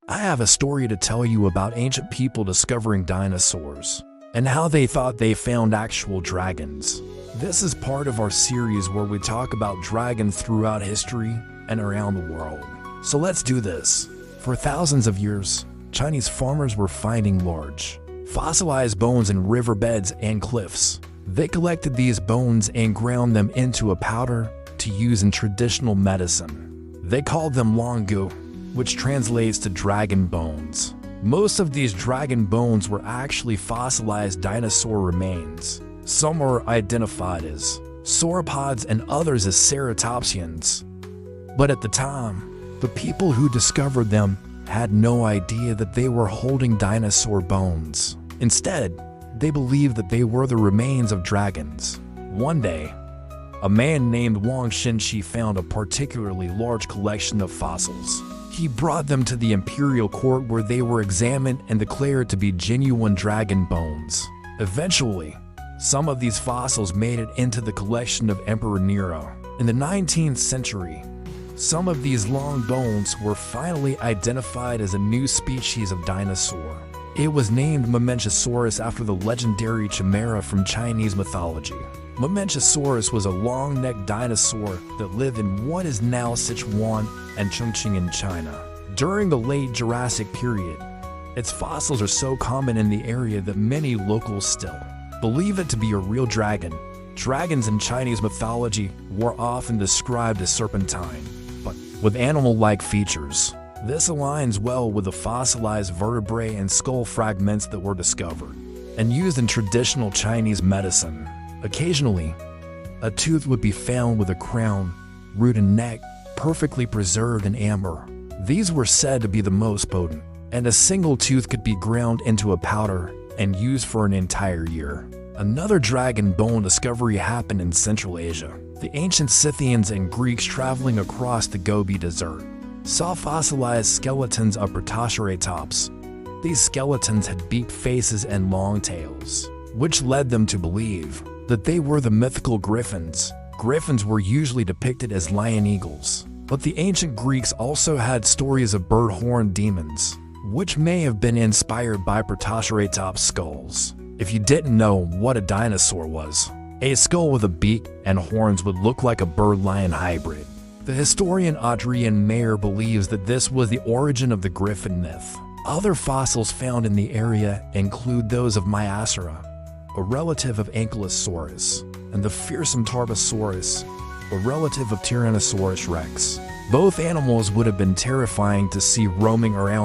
I have a story to tell you about ancient people discovering dinosaurs and how they thought they found actual dragons. This is part of our series where we talk about dragons throughout history and around the world. So let's do this. For thousands of years, Chinese farmers were finding large, fossilized bones in riverbeds and cliffs. They collected these bones and ground them into a powder to use in traditional medicine. They called them longu, which translates to dragon bones. Most of these dragon bones were actually fossilized dinosaur remains. Some were identified as sauropods and others as ceratopsians. But at the time, the people who discovered them had no idea that they were holding dinosaur bones. Instead, they believed that they were the remains of dragons. One day, a man named Wang Xinshi found a particularly large collection of fossils. He brought them to the imperial court where they were examined and declared to be genuine dragon bones. Eventually, some of these fossils made it into the collection of Emperor Nero. In the 19th century, some of these long bones were finally identified as a new species of dinosaur. It was named Mamenchisaurus after the legendary chimera from Chinese mythology. Mamenchisaurus was a long-necked dinosaur that lived in what is now Sichuan and Chongqing in China. During the late Jurassic period, its fossils are so common in the area that many locals still believe it to be a real dragon. Dragons in Chinese mythology were often described as serpentine, but with animal-like features. This aligns well with the fossilized vertebrae and skull fragments that were discovered and used in traditional Chinese medicine. Occasionally, a tooth would be found with a crown, root and neck perfectly preserved in amber. These were said to be the most potent, and a single tooth could be ground into a powder and used for an entire year. Another dragon bone discovery happened in Central Asia. The ancient Scythians and Greeks traveling across the Gobi Desert saw fossilized skeletons of Protoceratops. These skeletons had beaked faces and long tails, which led them to believe that they were the mythical griffins. Griffins were usually depicted as lion eagles, but the ancient Greeks also had stories of bird-horned demons, which may have been inspired by Protoceratops skulls. If you didn't know what a dinosaur was, a skull with a beak and horns would look like a bird-lion hybrid. The historian Adrian Mayer believes that this was the origin of the griffin myth. Other fossils found in the area include those of Maiasaura, a relative of Ankylosaurus, and the fearsome Tarbosaurus, a relative of Tyrannosaurus rex. Both animals would have been terrifying to see roaming around